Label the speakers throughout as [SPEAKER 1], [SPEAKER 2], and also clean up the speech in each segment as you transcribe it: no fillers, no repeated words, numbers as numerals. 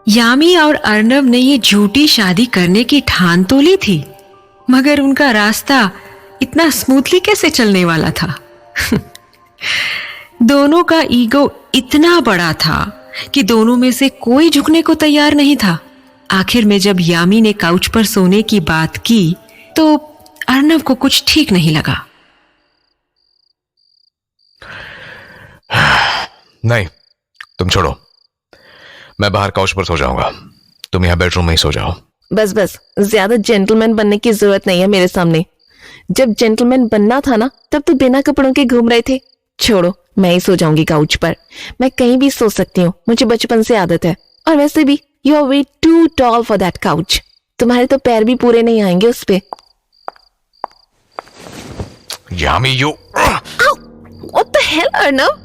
[SPEAKER 1] यामी और अर्नब ने ये झूठी शादी करने की ठान तो ली थी, मगर उनका रास्ता इतना स्मूथली कैसे चलने वाला था। दोनों का ईगो इतना बड़ा था कि दोनों में से कोई झुकने को तैयार नहीं था। आखिर में जब यामी ने काउच पर सोने की बात की तो अर्नब को कुछ ठीक नहीं लगा।
[SPEAKER 2] नहीं, तुम छोड़ो, मैं बाहर काउच पर सो जाऊंगा, तुम यहाँ बेडरूम में ही सो जाओ।
[SPEAKER 3] बस बस, ज्यादा जेंटलमैन बनने की जरूरत नहीं है मेरे सामने। जब जेंटलमैन बनना था ना, तब तो बिना कपड़ों के घूम रहे थे। छोड़ो, मैं ही सो जाऊंगी काउच पर। मैं कहीं भी सो सकती हूँ, मुझे बचपन से आदत है। और वैसे भी you are way too tall for that couch. तुम्हारे तो पैर भी पूरे नहीं आएंगे उस पे।
[SPEAKER 2] Yami, you
[SPEAKER 3] what the hell Arnab?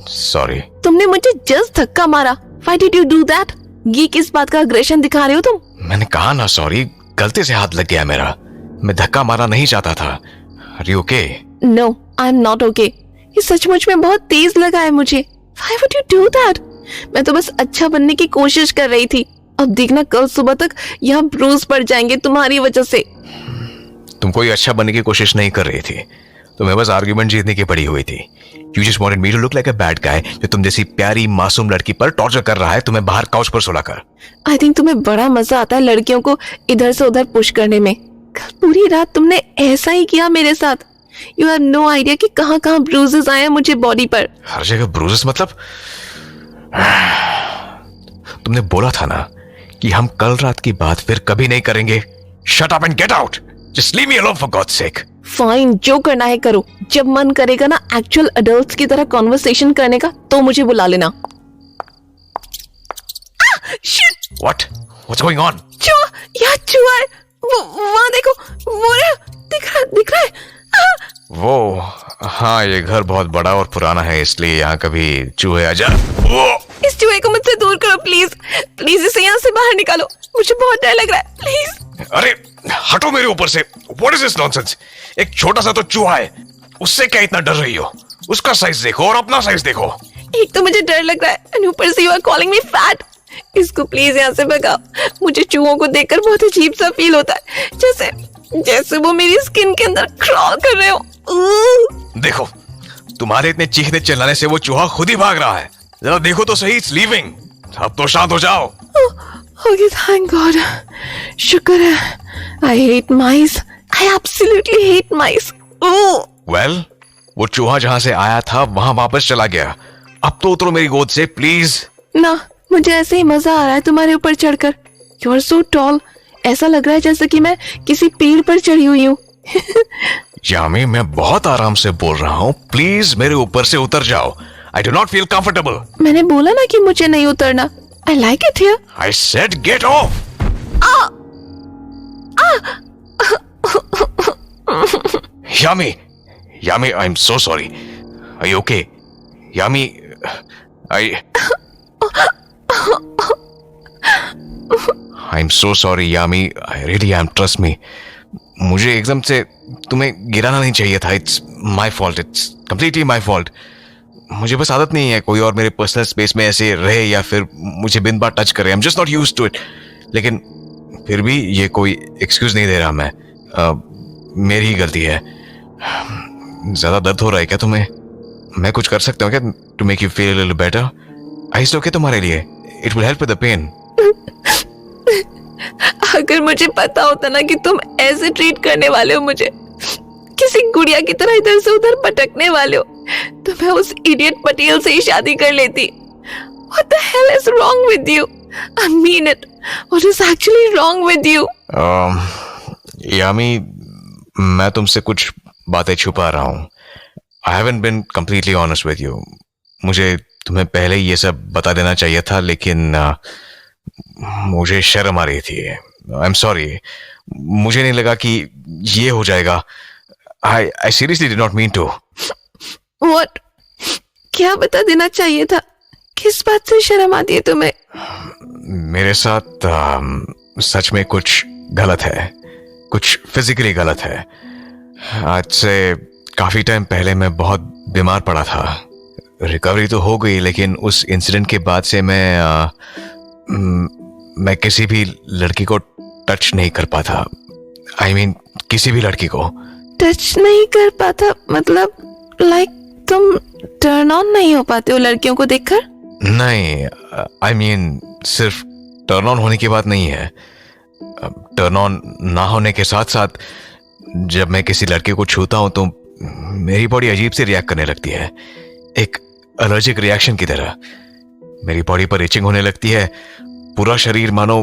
[SPEAKER 2] Sorry.
[SPEAKER 3] तुमने मुझे जस्ट धक्का मारा। Why did you do that? ये किस बात का अग्रेशन दिखा रहे हो तुम?
[SPEAKER 2] मैंने कहा ना सॉरी, गलती से हाथ लग गया मेरा। मैं धक्का मारना नहीं चाहता था। Are you okay?
[SPEAKER 3] No, I am not okay. ये सचमुच में बहुत तेज लगा है मुझे। Why would you do that? मैं तो बस अच्छा बनने की कोशिश कर रही थी। अब देखना, कल सुबह तक यहाँ ब्रूज पड़ जाएंगे तुम्हारी वजह से।
[SPEAKER 2] तुम कोई अच्छा बनने की कोशिश नहीं कर रही थी, तुम्हें बस आर्ग्यूमेंट जीतने की पड़ी हुई थी। You just wanted me to look like a bad guy जो तुम जैसी प्यारी मासूम लड़की पर टॉर्चर कर रहा है, तुम्हें बाहर काउच पर सुलाकर।
[SPEAKER 3] आई थिंक तुम्हें बड़ा मजा आता है लड़कियों को इधर से उधर पुश करने में। कल पूरी रात तुमने ऐसा ही किया मेरे साथ। यू हैव नो आइडिया कि कहाँ कहाँ ब्रूजेस आए हैं मुझे बॉडी पर।
[SPEAKER 2] हर जगह ब्रूजेस मतलब? तुमने बोला था ना कि हम कल रात की बात फिर कभी नहीं करेंगे। Shut up and get out. Just leave me alone for God's sake.
[SPEAKER 3] Fine, जो करना है करो। जब मन करेगा ना एक्चुअल अडल्ट्स की तरह कॉन्वर्सेशन करने का, तो मुझे बुला लेना।
[SPEAKER 2] What? What's going on?
[SPEAKER 3] चूहा, यहाँ चूहा है। वहाँ देखो, वो दिख रहा है।
[SPEAKER 2] वो हाँ, ये घर बहुत बड़ा और पुराना है, इसलिए यहाँ कभी चूहे आ जा।
[SPEAKER 3] इस चूहे को मुझसे दूर करो प्लीज। प्लीज इसे यहाँ से बाहर निकालो, मुझे बहुत डर लग रहा है। प्लीज।
[SPEAKER 2] अरे हटो मेरे ऊपर से। What is this nonsense? एक छोटा सा तो चूहा है, उससे क्या इतना डर रही हो? उसका साइज देखो और अपना साइज देखो।
[SPEAKER 3] एक तो मुझे डर लग रहा है, और ऊपर से you are calling me fat. इसको प्लीज यहाँ से भगाओ। मुझे चूहों को देखकर बहुत अजीब सा फील होता है, जैसे वो मेरी स्किन के अंदर क्रॉल कर रहे हो।
[SPEAKER 2] देखो, तुम्हारे इतने चीखने चिल्लाने से वो चूहा खुद ही भाग रहा है। जरा देखो तो सही, इट्स लीविंग। अब तो शांत हो जाओ।
[SPEAKER 3] ओके, थैंक गॉड, शुक्र है। I hate mice, I absolutely hate mice.
[SPEAKER 2] Well, वो चूहा जहाँ से आया था वहां वापस चला गया। अब तो उतरो मेरी गोद से प्लीज।
[SPEAKER 3] ना, मुझे ऐसे ही मजा आ रहा है तुम्हारे ऊपर चढ़कर। यू आर सो टॉल, ऐसा लग रहा है जैसे कि मैं किसी पेड़ पर चढ़ी हुई हूँ।
[SPEAKER 2] यामी, मैं बहुत आराम से बोल रहा हूँ, प्लीज मेरे ऊपर से उतर जाओ। I do not feel comfortable.
[SPEAKER 3] मैंने बोला ना कि मुझे नहीं उतरना। I like it here.
[SPEAKER 2] I said get off. Yami, I'm so sorry. Are you okay? Yami, I'm so sorry, Yami. I really am. Trust me. मुझे एकदम से तुम्हें गिराना नहीं चाहिए था. It's my fault. It's completely my fault. मुझे बस आदत नहीं है कोई और मेरे पर्सनल स्पेस में ऐसे रहे या फिर मुझे बिन बार टच करे। I'm just not used to it. लेकिन फिर भी ये कोई एक्सक्यूज नहीं दे रहा मैं। मेरी ही गलती है। ज्यादा दर्द हो रहा है क्या तुम्हें? मैं कुछ कर सकता हूँ क्या to make you feel a little better? Ice okay तुम्हारे लिए? It will help with the pain.
[SPEAKER 3] अगर मुझे पता होता ना कि तुम ऐसे ट्रीट करने वाले हो मुझे, किसी गुड़िया की तरह इधर से उधर भटकने वाले हो, तो मैं उस इडियट पटेल से ही शादी कर लेती। What the hell is wrong with you? I mean it. What is actually wrong with you?
[SPEAKER 2] यामी, मैं तुमसे कुछ बातें छुपा रहा हूँ। I haven't been completely honest with you. मुझे तुम्हें पहले ये सब बता देना चाहिए था, लेकिन मुझे शर्म आ रही थी। I'm sorry. मुझे नहीं लगा कि ये हो जाएगा। I seriously did not mean to.
[SPEAKER 3] What? क्या बता देना चाहिए था? किस बात से शर्म आती है तुम्हें?
[SPEAKER 2] मेरे साथ सच में कुछ गलत है, कुछ फिजिकली गलत है। आज से काफी टाइम पहले मैं बहुत बीमार पड़ा था। रिकवरी तो हो गई, लेकिन उस इंसिडेंट के बाद से मैं किसी भी लड़की को टच नहीं कर पाता। I mean, किसी भी लड़की को।
[SPEAKER 3] टच नहीं कर पाता मतलब लाइक तुम टर्न ऑन नहीं हो पाते हो लड़कियों को देखकर?
[SPEAKER 2] नहीं, I mean, सिर्फ टर्न ऑन होने की बात नहीं है। टर्न ऑन ना होने के साथ साथ जब मैं किसी लड़के को छूता हूं तो मेरी बॉडी अजीब से रिएक्ट करने लगती है, एक एलर्जिक रिएक्शन की तरह। मेरी बॉडी पर इचिंग होने लगती है, पूरा शरीर मानो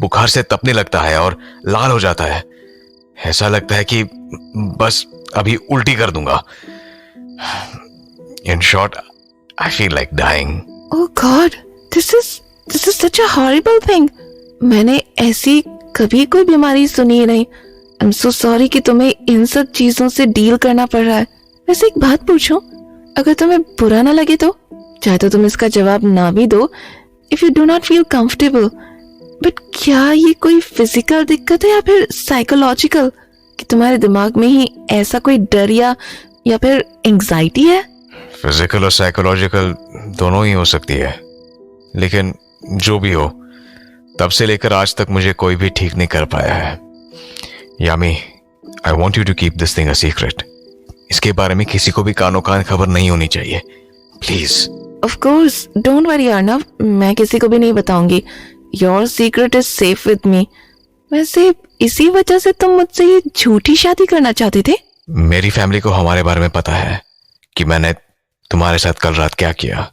[SPEAKER 2] बुखार से तपने लगता है और लाल हो जाता है। ऐसा लगता है कि बस अभी उल्टी कर दूंगा। In short, I feel like dying.
[SPEAKER 3] Oh God, this is such a horrible thing. मैंने ऐसी कभी कोई बीमारी सुनी ही नहीं। आई एम सो सॉरी कि तुम्हें इन सब चीजों से डील करना पड़ रहा है। वैसे एक बात पूछूं, अगर तुम्हें बुरा ना लगे तो, चाहे तो तुम इसका जवाब ना भी दो, if you do not feel comfortable, but क्या ये कोई फिजिकल दिक्कत है या फिर साइकोलॉजिकल, कि तुम्हारे दिमाग में ही ऐसा कोई डर या फिर एंजाइटी है?
[SPEAKER 2] फिजिकल और साइकोलॉजिकल दोनों ही हो सकती है, लेकिन जो भी हो, तब से लेकर आज तक मुझे कोई भी ठीक नहीं कर पाया है। Yami, I want you to keep this thing a secret. इसके बारे में किसी को भी कानो कान खबर नहीं होनी चाहिए, please.
[SPEAKER 3] Of course, don't worry Arnav, मैं किसी को भी नहीं बताऊंगी। Your secret is safe with me. वैसे इसी वजह से तुम मुझसे ये झूठी शादी करना चाहते थे?
[SPEAKER 2] मेरी फैमिली को हमारे बारे में पता है कि मैंने तुम्हारे साथ कल रात क्या किया।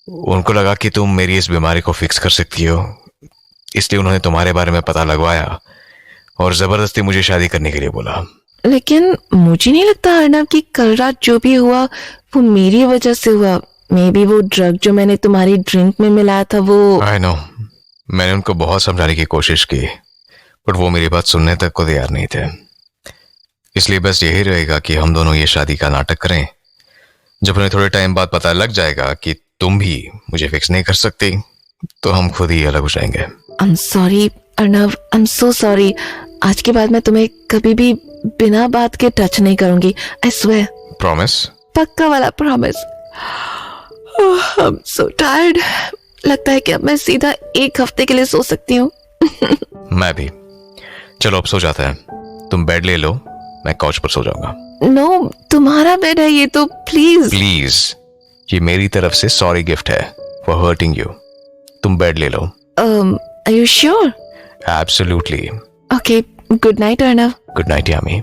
[SPEAKER 2] उनको लगा कि तुम मेरी इस बीमारी को फिक्स कर सकती हो, इसलिए उन्होंने तुम्हारे बारे में पता लगवाया और जबरदस्ती मुझे शादी करने के लिए बोला।
[SPEAKER 3] लेकिन मुझे नहीं लगता अर्नव कि कल रात जो भी हुआ वो मेरी वजह से हुआ। मे बी वो ड्रग जो मैंने तुम्हारी ड्रिंक में मिलाया था वो।
[SPEAKER 2] आई नो, मैंने उनको बहुत समझाने की कोशिश की, बट वो मेरी बात सुनने तक को तैयार नहीं थे। इसलिए बस यही रहेगा कि हम दोनों ये शादी का नाटक करें। जब उन्हें थोड़े टाइम बाद पता लग जाएगा कि तुम भी मुझे फिक्स नहीं कर सकती, तो हम खुद ही अलग हो जाएंगे।
[SPEAKER 3] I am sorry Arnav, I am so sorry. आज के बाद मैं तुम्हें कभी भी बिना बात के टच नहीं करूंगी। I swear.
[SPEAKER 2] प्रॉमिस?
[SPEAKER 3] पक्का वाला promise. I am so tired. लगता है कि अब मैं सीधा एक हफ्ते के लिए सो सकती हूँ।
[SPEAKER 2] मैं भी। चलो अब सो जाते हैं। तुम बेड ले लो, मैं काउच पर सो जाऊंगा।
[SPEAKER 3] नो, तुम्हारा बेड है ये तो, प्लीज।
[SPEAKER 2] प्लीज, ये मेरी तरफ से सॉरी गिफ्ट है फॉर हर्टिंग यू। तुम बेड ले लो।
[SPEAKER 3] Are you sure?
[SPEAKER 2] Absolutely.
[SPEAKER 3] Okay, good night Arnav.
[SPEAKER 2] Good night yam.